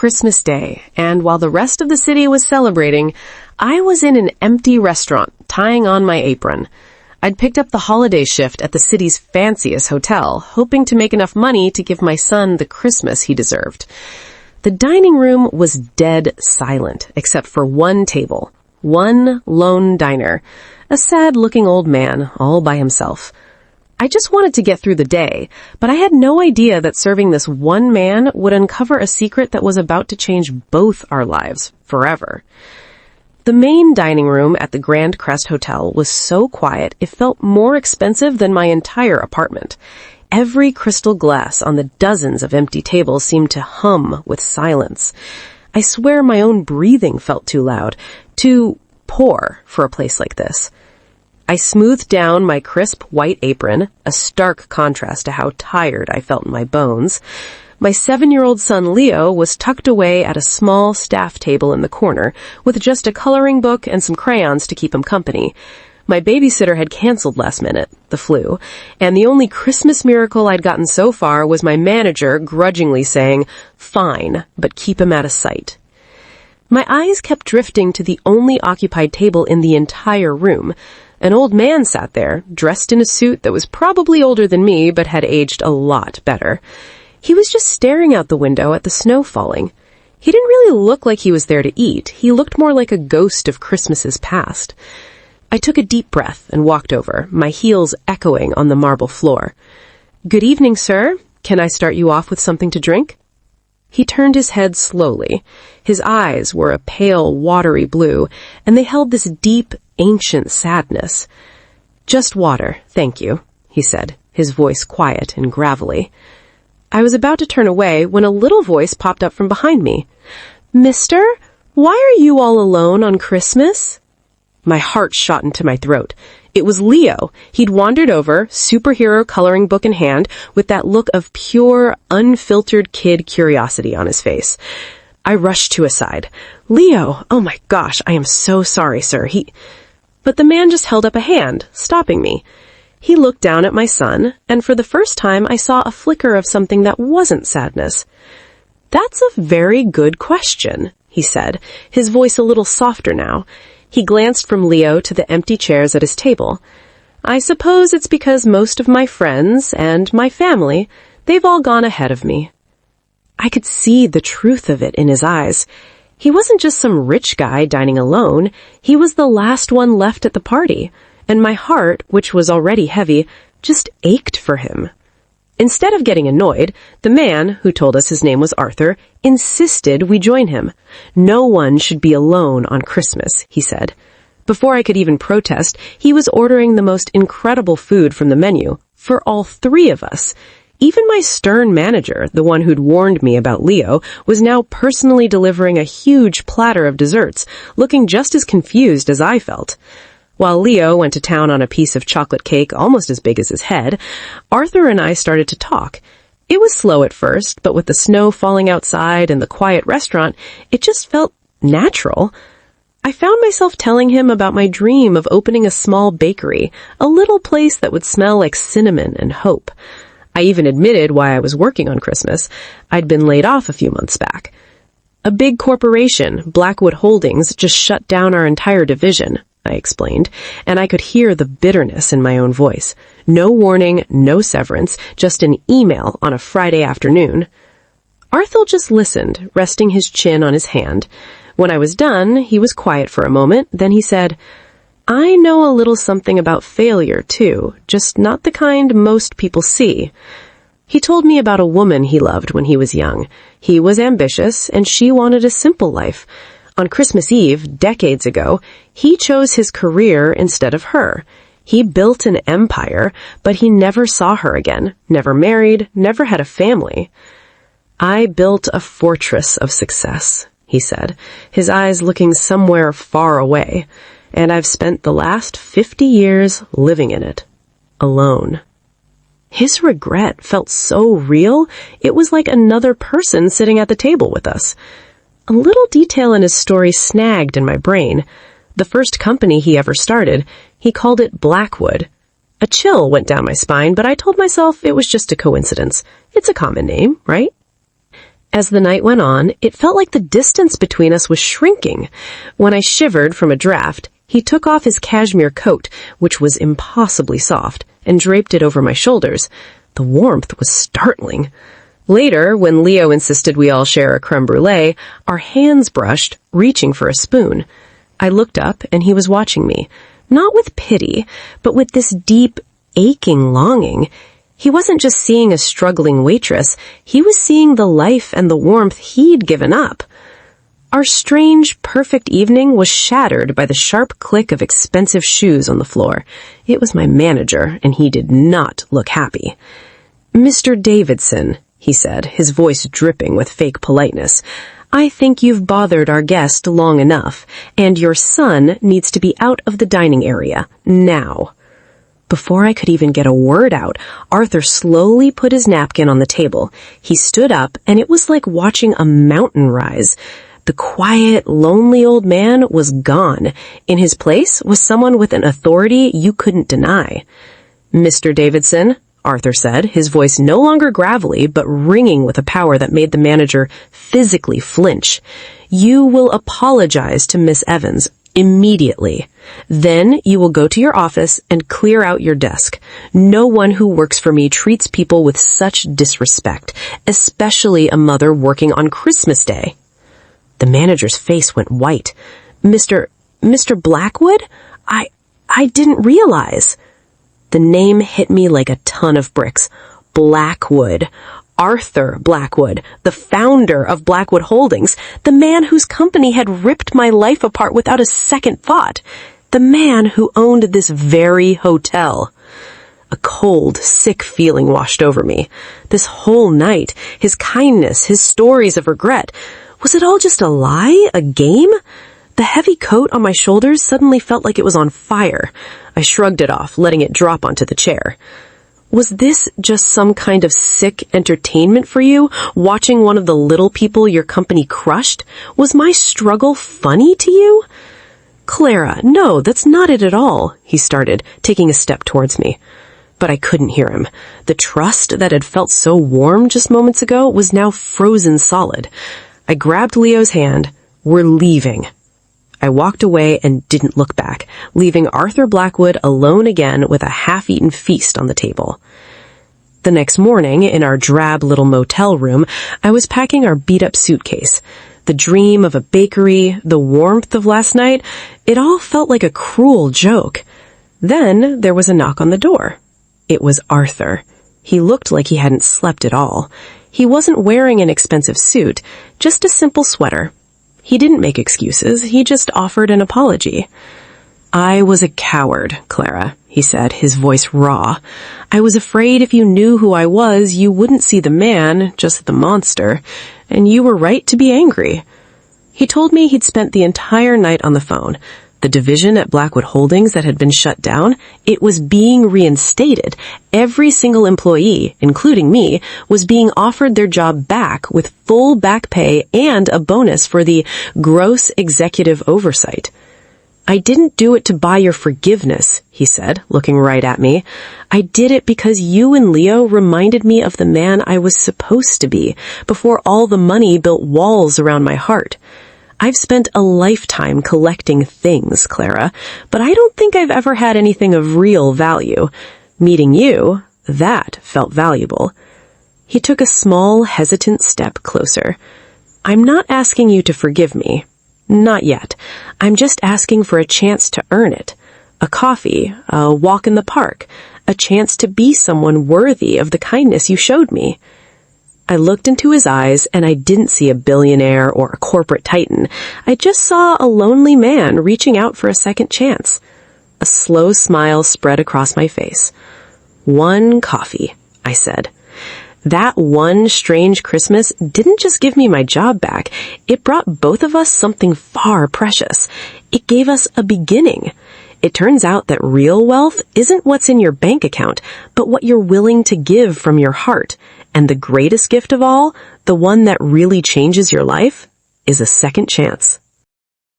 Christmas Day, and while the rest of the city was celebrating, I was in an empty restaurant, tying on my apron. I'd picked up the holiday shift at the city's fanciest hotel, hoping to make enough money to give my son the Christmas he deserved. The dining room was dead silent, except for one table. One lone diner. A sad-looking old man, all by himself. I just wanted to get through the day, but I had no idea that serving this one man would uncover a secret that was about to change both our lives forever. The main dining room at the Grand Crest Hotel was so quiet it felt more expensive than my entire apartment. Every crystal glass on the dozens of empty tables seemed to hum with silence. I swear my own breathing felt too loud, too poor for a place like this. I smoothed down my crisp white apron, a stark contrast to how tired I felt in my bones. My 7-year-old son Leo was tucked away at a small staff table in the corner, with just a coloring book and some crayons to keep him company. My babysitter had canceled last minute, the flu, and the only Christmas miracle I'd gotten so far was my manager grudgingly saying, "Fine, but keep him out of sight." My eyes kept drifting to the only occupied table in the entire room. An old man sat there, dressed in a suit that was probably older than me, but had aged a lot better. He was just staring out the window at the snow falling. He didn't really look like he was there to eat. He looked more like a ghost of Christmases past. I took a deep breath and walked over, my heels echoing on the marble floor. "Good evening, sir. Can I start you off with something to drink?" He turned his head slowly. His eyes were a pale, watery blue, and they held this deep, ancient sadness. "Just water, thank you," he said, his voice quiet and gravelly. I was about to turn away when a little voice popped up from behind me. "Mister, why are you all alone on Christmas?" My heart shot into my throat. It was Leo. He'd wandered over, superhero coloring book in hand, with that look of pure, unfiltered kid curiosity on his face. I rushed to his side. "Leo, oh my gosh, I am so sorry, sir. But the man just held up a hand, stopping me. He looked down at my son, and for the first time I saw a flicker of something that wasn't sadness. "That's a very good question," he said, his voice a little softer now. He glanced from Leo to the empty chairs at his table. "I suppose it's because most of my friends and my family, they've all gone ahead of me." I could see the truth of it in his eyes. He wasn't just some rich guy dining alone. He was the last one left at the party, and my heart, which was already heavy, just ached for him. Instead of getting annoyed, the man, who told us his name was Arthur, insisted we join him. "No one should be alone on Christmas," he said. Before I could even protest, he was ordering the most incredible food from the menu, for all three of us. Even my stern manager, the one who'd warned me about Leo, was now personally delivering a huge platter of desserts, looking just as confused as I felt. While Leo went to town on a piece of chocolate cake almost as big as his head, Arthur and I started to talk. It was slow at first, but with the snow falling outside and the quiet restaurant, it just felt natural. I found myself telling him about my dream of opening a small bakery, a little place that would smell like cinnamon and hope. I even admitted why I was working on Christmas. I'd been laid off a few months back. "A big corporation, Blackwood Holdings, just shut down our entire division," I explained, and I could hear the bitterness in my own voice. No warning, no severance, just an email on a Friday afternoon. Arthur just listened, resting his chin on his hand. When I was done, he was quiet for a moment, then he said, "I know a little something about failure, too, just not the kind most people see." He told me about a woman he loved when he was young. He was ambitious, and she wanted a simple life. On Christmas Eve, decades ago, he chose his career instead of her. He built an empire, but he never saw her again, never married, never had a family. "I built a fortress of success," he said, his eyes looking somewhere far away, "and I've spent the last 50 years living in it, alone." His regret felt so real, it was like another person sitting at the table with us. A little detail in his story snagged in my brain. The first company he ever started, he called it Blackwood. A chill went down my spine, but I told myself it was just a coincidence. It's a common name, right? As the night went on, it felt like the distance between us was shrinking. When I shivered from a draft, he took off his cashmere coat, which was impossibly soft, and draped it over my shoulders. The warmth was startling. Later, when Leo insisted we all share a creme brulee, our hands brushed, reaching for a spoon. I looked up, and he was watching me, not with pity, but with this deep, aching longing. He wasn't just seeing a struggling waitress, he was seeing the life and the warmth he'd given up. Our strange, perfect evening was shattered by the sharp click of expensive shoes on the floor. It was my manager, and he did not look happy. "Mr. Davidson," he said, his voice dripping with fake politeness, "I think you've bothered our guest long enough, and your son needs to be out of the dining area, now." Before I could even get a word out, Arthur slowly put his napkin on the table. He stood up, and it was like watching a mountain rise. The quiet, lonely old man was gone. In his place was someone with an authority you couldn't deny. "Mr. Davidson," Arthur said, his voice no longer gravelly, but ringing with a power that made the manager physically flinch, "you will apologize to Miss Evans immediately. Then you will go to your office and clear out your desk. No one who works for me treats people with such disrespect, especially a mother working on Christmas Day." The manager's face went white. Mr. Blackwood? I didn't realize." The name hit me like a ton of bricks. Blackwood. Arthur Blackwood, the founder of Blackwood Holdings, the man whose company had ripped my life apart without a second thought, the man who owned this very hotel. A cold, sick feeling washed over me. This whole night, his kindness, his stories of regret, was it all just a lie, a game? The heavy coat on my shoulders suddenly felt like it was on fire. I shrugged it off, letting it drop onto the chair. "Was this just some kind of sick entertainment for you, watching one of the little people your company crushed? Was my struggle funny to you?" "Clara, no, that's not it at all," he started, taking a step towards me. But I couldn't hear him. The trust that had felt so warm just moments ago was now frozen solid. I grabbed Leo's hand. "We're leaving." I walked away and didn't look back, leaving Arthur Blackwood alone again with a half-eaten feast on the table. The next morning, in our drab little motel room, I was packing our beat-up suitcase. The dream of a bakery, the warmth of last night, it all felt like a cruel joke. Then there was a knock on the door. It was Arthur. He looked like he hadn't slept at all. He wasn't wearing an expensive suit, just a simple sweater. He didn't make excuses, he just offered an apology. "I was a coward, Clara," he said, his voice raw. "I was afraid if you knew who I was, you wouldn't see the man, just the monster, and you were right to be angry." He told me he'd spent the entire night on the phone. The division at Blackwood Holdings that had been shut down, it was being reinstated. Every single employee, including me, was being offered their job back with full back pay and a bonus for the gross executive oversight. "I didn't do it to buy your forgiveness," he said, looking right at me. "I did it because you and Leo reminded me of the man I was supposed to be, before all the money built walls around my heart. I've spent a lifetime collecting things, Clara, but I don't think I've ever had anything of real value. Meeting you, that felt valuable." He took a small, hesitant step closer. "I'm not asking you to forgive me. Not yet. I'm just asking for a chance to earn it. A coffee, a walk in the park, a chance to be someone worthy of the kindness you showed me." I looked into his eyes, and I didn't see a billionaire or a corporate titan. I just saw a lonely man reaching out for a second chance. A slow smile spread across my face. "One coffee," I said. That one strange Christmas didn't just give me my job back. It brought both of us something far precious. It gave us a beginning. It turns out that real wealth isn't what's in your bank account, but what you're willing to give from your heart. And the greatest gift of all, the one that really changes your life, is a second chance.